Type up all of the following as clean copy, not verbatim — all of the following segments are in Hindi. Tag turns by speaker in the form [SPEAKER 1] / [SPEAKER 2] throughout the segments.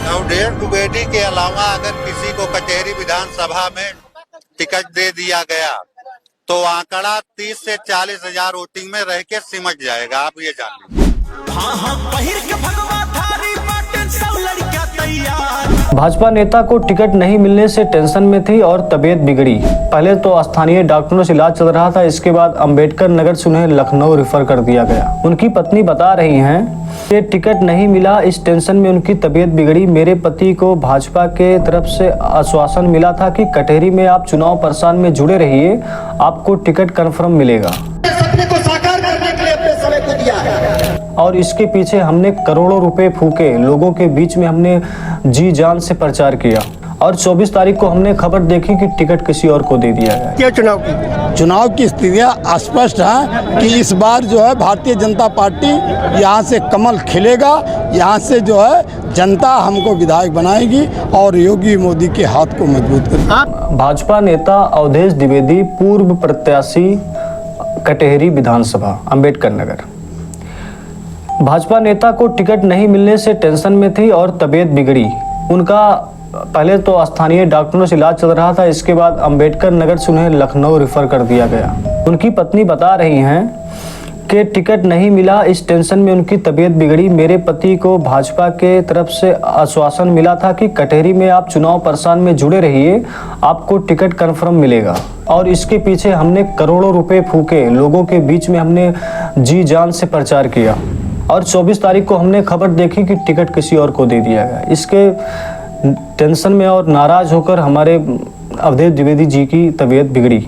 [SPEAKER 1] अवधेश द्विवेदी के अलावा अगर किसी को कचहरी विधानसभा में टिकट दे दिया गया तो आंकड़ा 30 से 40 हजार वोटिंग में रह के सिमट जाएगा। आप ये जान लीजिए।
[SPEAKER 2] भाजपा नेता को टिकट नहीं मिलने से टेंशन में थी और तबीयत बिगड़ी। पहले तो स्थानीय डॉक्टरों से इलाज चल रहा था, इसके बाद अंबेडकर नगर से उन्हें लखनऊ रेफर कर दिया गया। उनकी पत्नी बता रही हैं कि टिकट नहीं मिला, इस टेंशन में उनकी तबीयत बिगड़ी। मेरे पति को भाजपा के तरफ से आश्वासन मिला था कि कटहरी में आप चुनाव प्रचार में जुड़े रहिए, आपको टिकट कंफर्म मिलेगा।
[SPEAKER 3] सपने को साकार करने के लिए अपने समय को दिया है
[SPEAKER 2] और इसके पीछे हमने करोड़ों रुपए फूके, लोगों के बीच में हमने जी जान से प्रचार किया और 24 तारीख को हमने खबर देखी कि टिकट किसी और को दे दिया गया।
[SPEAKER 3] क्या
[SPEAKER 4] चुनाव की स्थितियां स्पष्ट है कि इस बार जो है भारतीय जनता पार्टी यहाँ से कमल खिलेगा, यहाँ से जो है जनता हमको विधायक बनाएगी और योगी मोदी के हाथ को मजबूत करेगी।
[SPEAKER 2] भाजपा नेता अवधेश द्विवेदी, पूर्व प्रत्याशी, कटहरी विधानसभा, अंबेडकर नगर। भाजपा नेता को टिकट नहीं मिलने से टेंशन में थी और तबीयत बिगड़ी। उनका पहले तो स्थानीय डॉक्टरों से इलाज चल रहा था, इसके बाद अंबेडकर नगर से उन्हें लखनऊ रेफर कर दिया गया। उनकी पत्नी बता रही हैं कि टिकट नहीं मिला, इस टेंशन में उनकी तबीयत बिगड़ी। मेरे पति को भाजपा के तरफ से आश्वासन मिला था कि कटहरी में आप चुनाव प्रचार में जुड़े रहिए, आपको टिकट कंफर्म मिलेगा। और इसके पीछे हमने करोड़ों रुपए फूके, लोगों के बीच में हमने जी जान से प्रचार किया और 24 तारीख को हमने खबर देखी कि टिकट किसी और को दे दिया गया। इसके टेंशन में और नाराज होकर हमारे अवधेश द्विवेदी जी की तबीयत बिगड़ी।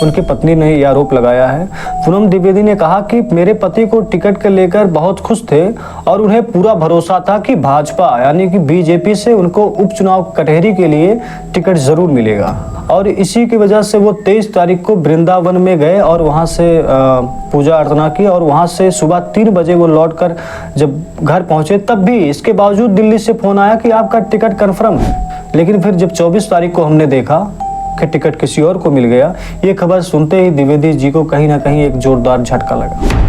[SPEAKER 2] उनकी पत्नी ने यह आरोप लगाया है। पूनम द्विवेदी ने कहा कि मेरे पति को टिकट को लेकर बहुत खुश थे और उन्हें पूरा भरोसा था कि भाजपा यानी कि बीजेपी से उनको उपचुनाव कटहरी के लिए टिकट जरूर मिलेगा। और इसी की वजह से वो 23 तारीख को वृंदावन में गए और वहां से पूजा अर्चना की और वहां से सुबह 3 बजे वो लौटकर जब घर पहुंचे तब भी इसके बावजूद दिल्ली से फोन आया कि आपका टिकट कंफर्म है। लेकिन फिर जब 24 तारीख को हमने देखा कि टिकट किसी और को मिल गया, ये खबर सुनते ही द्विवेदी जी को कहीं ना कहीं एक जोरदार झटका लगा।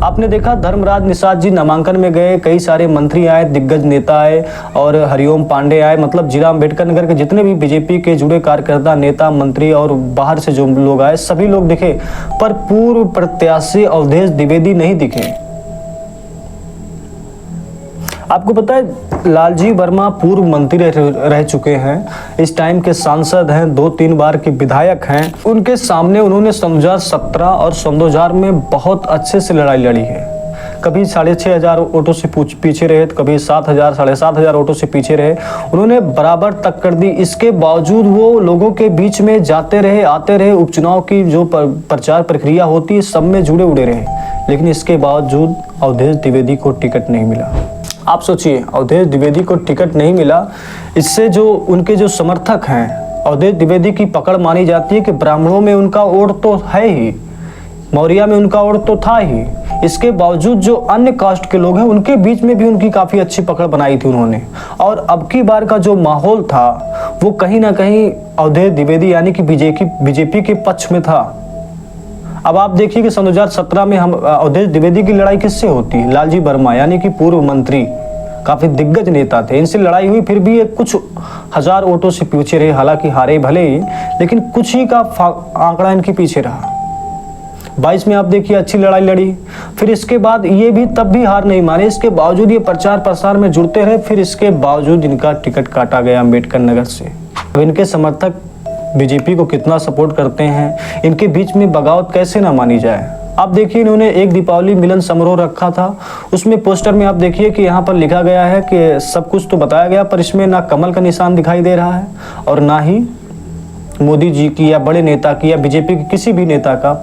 [SPEAKER 2] आपने देखा धर्मराज निषाद जी नामांकन में गए, कई सारे मंत्री आए, दिग्गज नेता आए और हरिओम पांडे आए। मतलब जिला अंबेडकर नगर के जितने भी बीजेपी के जुड़े कार्यकर्ता, नेता, मंत्री और बाहर से जो लोग आए, सभी लोग दिखे, पर पूर्व प्रत्याशी अवधेश द्विवेदी नहीं दिखे। आपको पता है लालजी वर्मा पूर्व मंत्री रह चुके हैं, इस टाइम के सांसद हैं, 2-3 बार के विधायक हैं। उनके सामने उन्होंने सन 2017 और सन 2000 में बहुत अच्छे से लड़ाई लड़ी है। कभी 6,500 वोटों से पीछे रहे, कभी 7,000, 7,500 वोटों से पीछे रहे। उन्होंने बराबर टक्कर दी। इसके बावजूद वो लोगों के बीच में जाते रहे, आते रहे, उपचुनाव की जो प्रचार प्रक्रिया होती है सब में जुड़े उड़े रहे। लेकिन इसके बावजूद अवधेश द्विवेदी को टिकट नहीं मिला। आप सोचिए, अवधेश द्विवेदी को टिकट नहीं मिला, इससे जो उनके जो समर्थक हैं, अवधेश द्विवेदी की पकड़ मानी जाती है कि ब्राह्मणों में उनका वोट तो है ही, मौर्या में उनका वोट तो था ही। इसके बावजूद जो अन्य कास्ट के लोग हैं उनके बीच में भी उनकी काफी अच्छी पकड़ बनाई थी उन्होंने। और अब की बार का जो माहौल था वो कहीं ना कहीं अवधेश द्विवेदी यानी कि बीजेपी के पक्ष में था। अब आप देखिए कि सन 2017 में हम अवधेश द्विवेदी की लड़ाई किससे होती? लालजी वर्मा यानी कि पूर्व मंत्री, काफी दिग्गज नेता थे, इनसे लड़ाई हुई, फिर भी ये कुछ हजार वोटों से पीछे रहे। हालांकि हारे भले ही, लेकिन कुछ ही का आंकड़ा इनके पीछे रहा। 22 में आप देखिए अच्छी लड़ाई लड़ी, फिर इसके बाद ये भी तब भी हार नहीं माने। इसके बावजूद ये प्रचार प्रसार में जुड़ते रहे, फिर इसके बावजूद इनका टिकट काटा गया अम्बेडकर नगर से। अब इनके समर्थक बीजेपी को कितना सपोर्ट करते हैं, इनके बीच में बगावत कैसे ना मानी जाए। आप देखिए इन्होंने एक दीपावली मिलन समारोह रखा था, उसमें पोस्टर में आप देखिए कि यहाँ पर लिखा गया है कि सब कुछ तो बताया गया, पर इसमें ना कमल का निशान दिखाई दे रहा है और ना ही मोदी जी की या बड़े नेता की या बीजेपी के किसी भी नेता का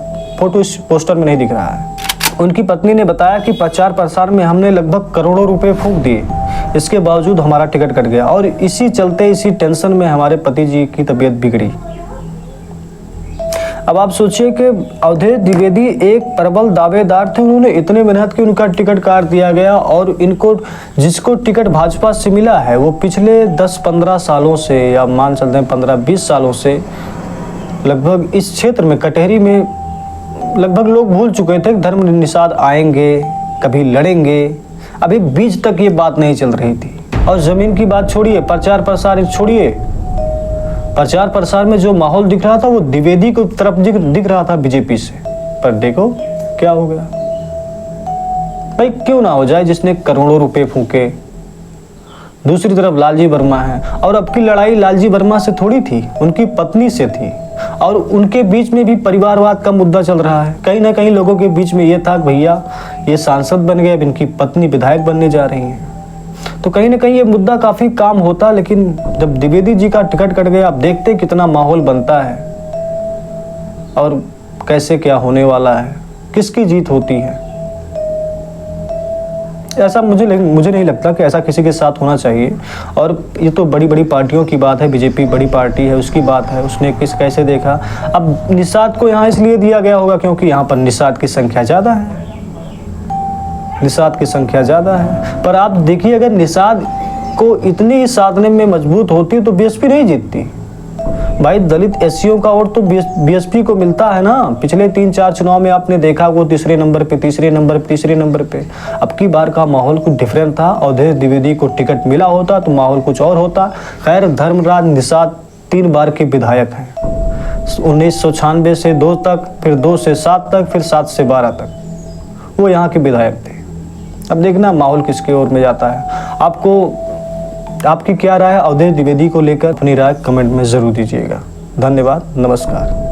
[SPEAKER 2] फोटो इस पोस्टर में नहीं दिख रहा है। उनकी पत्नी ने बताया कि प्रचार प्रसार में हमने लगभग करोड़ों रुपए फूंक दिए, इसके बावजूद हमारा टिकट कट गया और इसी चलते इसी टेंशन में हमारे पति जी की तबीयत बिगड़ी। अब आप सोचिए कि अवधेश द्विवेदी एक प्रबल दावेदार थे, उन्होंने इतने मेहनत की, उनका टिकट काट दिया गया और इनको जिसको टिकट भाजपा से मिला है वो पिछले 10-15 सालों से या मान चलते हैं 15-20 सालों से लगभग इस क्षेत्र में कटहरी में लगभग लोग भूल चुके थे धर्म निषाद आएंगे, कभी लड़ेंगे। अभी बीच तक ये बात नहीं चल रही थी। और जमीन की बात छोड़िए, प्रचार प्रसार छोड़िए, प्रचार प्रसार में जो माहौल दिख रहा था वो द्विवेदी की तरफ दिख रहा था बीजेपी से, पर देखो क्या हो गया। भाई क्यों ना हो जाए जिसने करोड़ों रुपए फूके। दूसरी तरफ लालजी वर्मा है, और अब की लड़ाई लालजी वर्मा से थोड़ी थी, उनकी पत्नी से थी, और उनके बीच में भी परिवारवाद का मुद्दा चल रहा है। कहीं ना कहीं लोगों के बीच में ये था भैया ये सांसद बन गए, अब इनकी पत्नी विधायक बनने जा रही हैं, तो कहीं ना कहीं ये मुद्दा काफी काम होता। लेकिन जब द्विवेदी जी का टिकट कट गया, आप देखते कितना माहौल बनता है और कैसे क्या होने वाला है, किसकी जीत होती है। ऐसा मुझे नहीं लगता कि ऐसा किसी के साथ होना चाहिए। और ये तो बड़ी बड़ी पार्टियों की बात है, बीजेपी बड़ी पार्टी है, उसकी बात है, उसने कैसे देखा। अब निषाद को यहाँ इसलिए दिया गया होगा क्योंकि यहाँ पर निषाद की संख्या ज़्यादा है, निषाद की संख्या ज़्यादा है। पर आप देखिए अगर निषाद को इतनी साधने में मजबूत होती तो बीएसपी नहीं जीतती। भाई दलित एससीओ का वोट तो बीएसपी को मिलता है ना। पिछले 3-4 चुनाव में आपने देखा वो तीसरे नंबर पे। अब की बार का माहौल कुछ डिफरेंट था। अवधेश द्विवेदी को टिकट मिला होता तो माहौल कुछ और होता। खैर धर्मराज निषाद 3 बार के विधायक हैं, 1996 से 2 तक, फिर 2 से 7 तक, फिर 7 से 12 तक वो यहाँ के विधायक थे। अब देखना माहौल किसके ओर में जाता है। आपकी क्या राय है अवधेश द्विवेदी को लेकर? अपनी राय कमेंट में जरूर दीजिएगा। धन्यवाद, नमस्कार।